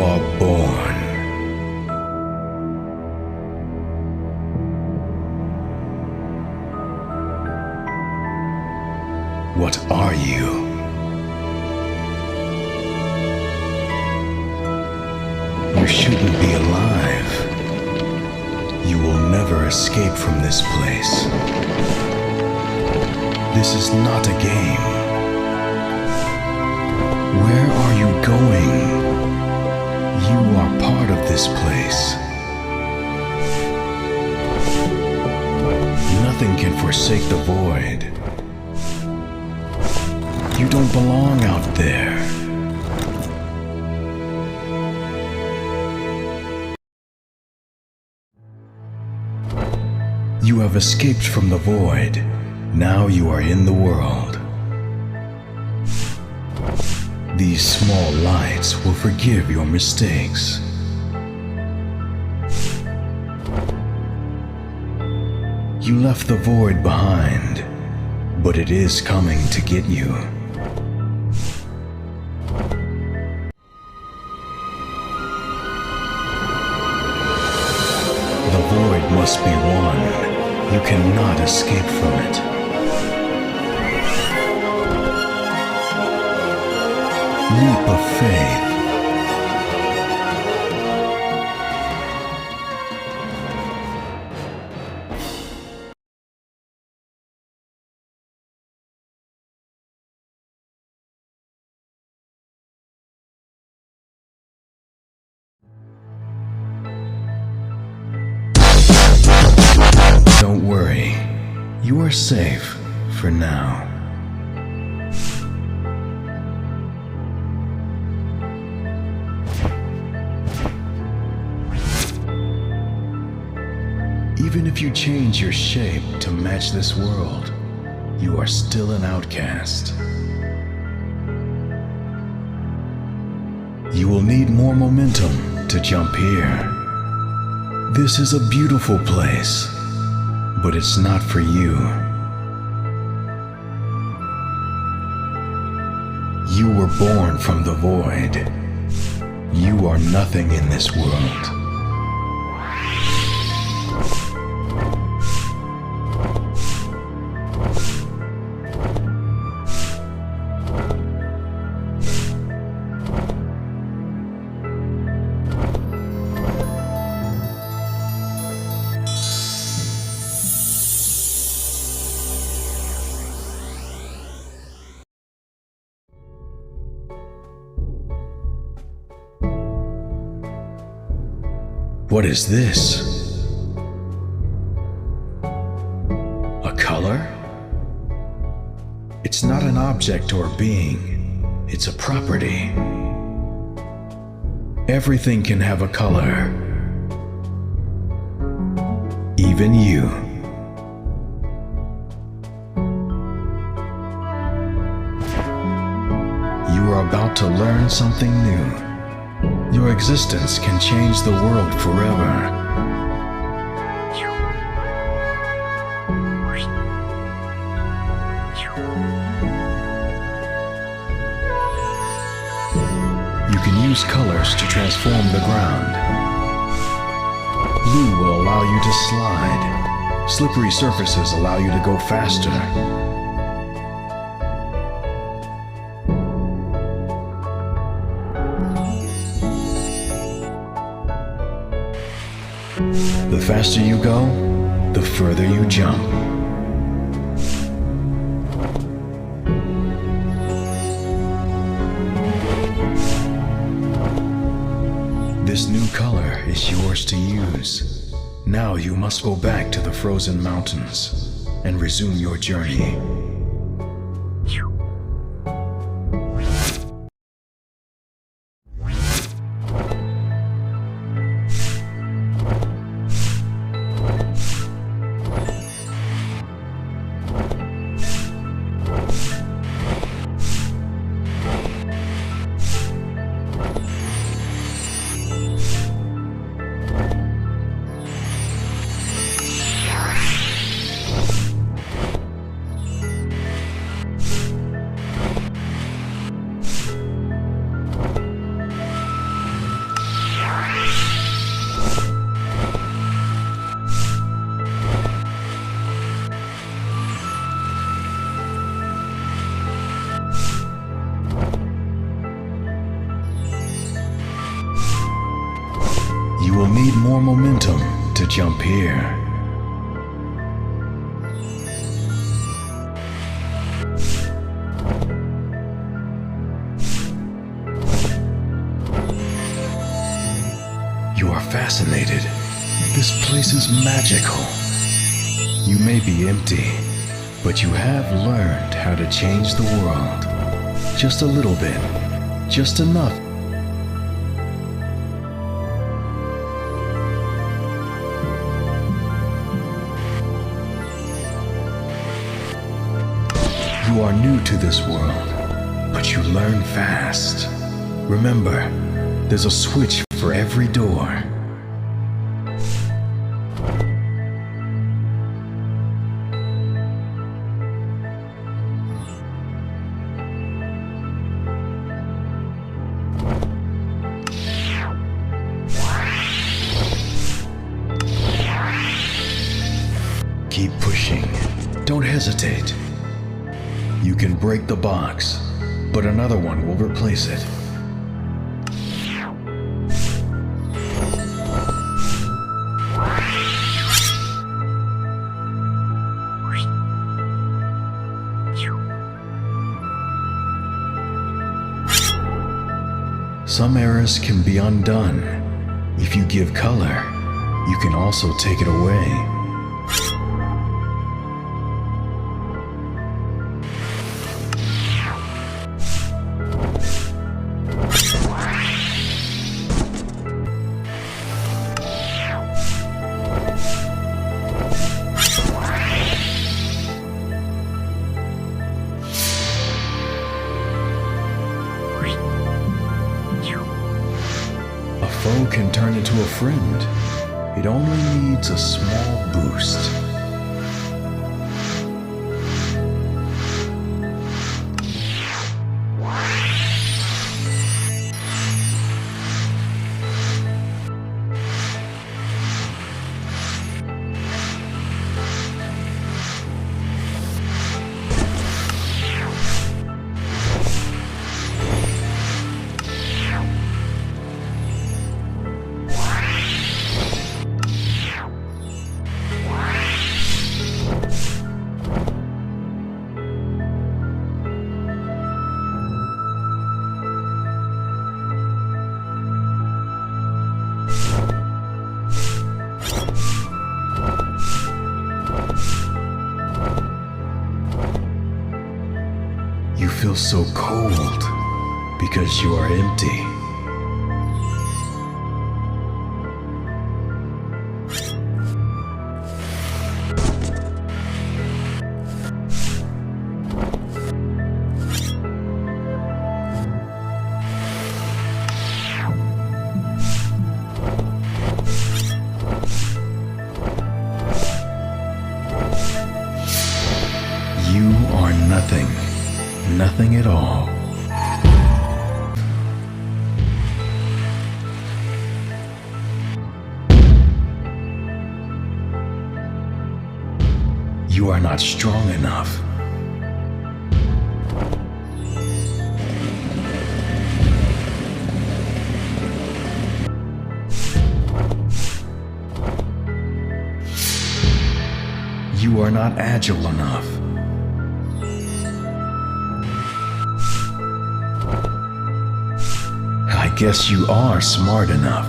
are born. What are you? You shouldn't be alive. You will never escape from this place. This is not a game. Where are you going? You are part of this place. Nothing can forsake the void. You don't belong out there. You have escaped from the void. Now you are in the world. These small lights will forgive your mistakes. You left the void behind, but it is coming to get you. The void must be won. You cannot escape from it. Leap of faith. Don't worry, you are safe for now. Even if you change your shape to match this world, you are still an outcast. You will need more momentum to jump here. This is a beautiful place, but it's not for you. You were born from the void. You are nothing in this world. What is this? A color? It's not an object or being. It's a property. Everything can have a color. Even you. You are about to learn something new. Your existence can change the world forever. You can use colors to transform the ground. Blue will allow you to slide. Slippery surfaces allow you to go faster. The faster you go, the further you jump. This new color is yours to use. Now you must go back to the frozen mountains and resume your journey. more momentum to jump here. You are fascinated. This place is magical. You may be empty, but you have learned how to change the world. Just a little bit. Just enough. You are new to this world, but you learn fast. Remember, there's a switch for every door. Keep pushing. Don't hesitate. You can break the box, but another one will replace it. Some errors can be undone. If you give color, you can also take it away. A foe can turn into a friend. It only needs a small boost. You feel so cold because you are empty. You are nothing. Nothing at all. You are not strong enough. You are not agile enough. I guess you are smart enough.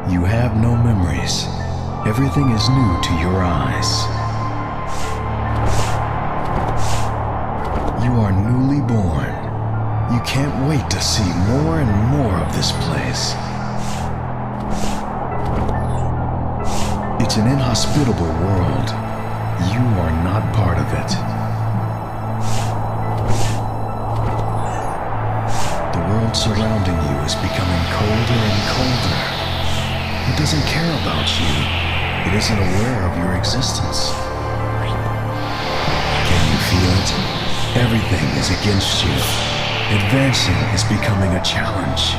You have no memories. Everything is new to your eyes. You are newly born. You can't wait to see more and more of this place. It's an inhospitable world. You are not part of it. The world surrounding you is becoming colder and colder. It doesn't care about you. It isn't aware of your existence. Can you feel it? Everything is against you. Advancing is becoming a challenge.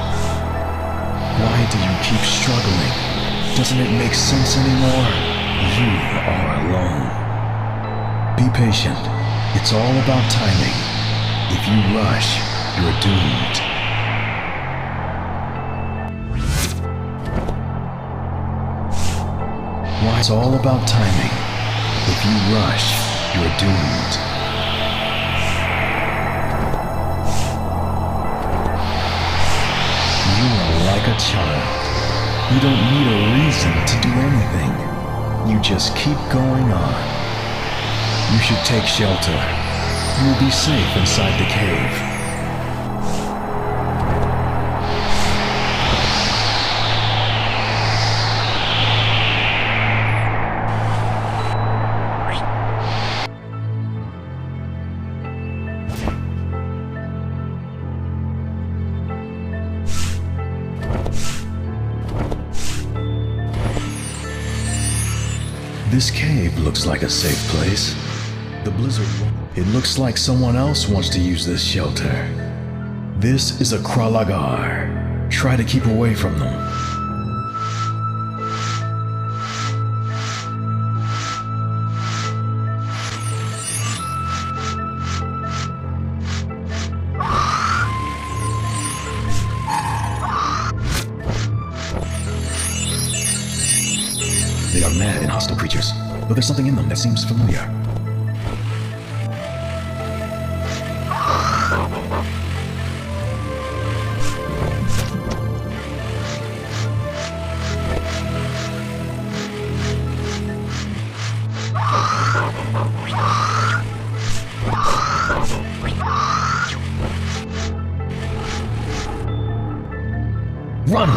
Why do you keep struggling? Doesn't it make sense anymore? You are alone. Be patient. It's all about timing. If you rush, you're doomed. Why it's all about timing. If you rush, you're doomed. You are like a child. You don't need a reason to do anything. You just keep going on. You should take shelter. You will be safe inside the cave. This cave looks like a safe place. The blizzard, it looks like someone else wants to use this shelter. This is a Kralagar. Try to keep away from them. They are mad and hostile creatures, but there's something in them that seems familiar. Run!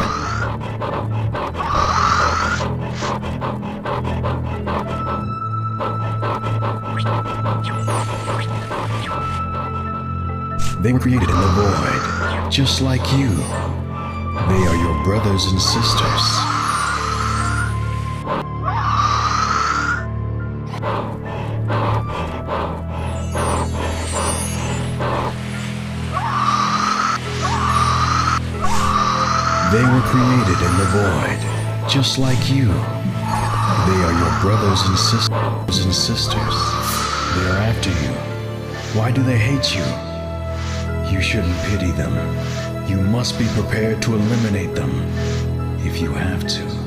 They were created in the void, just like you. They are your brothers and sisters. They were created in the void, just like you. They are your brothers and sisters. They are after you. Why do they hate you? You shouldn't pity them. You must be prepared to eliminate them if you have to.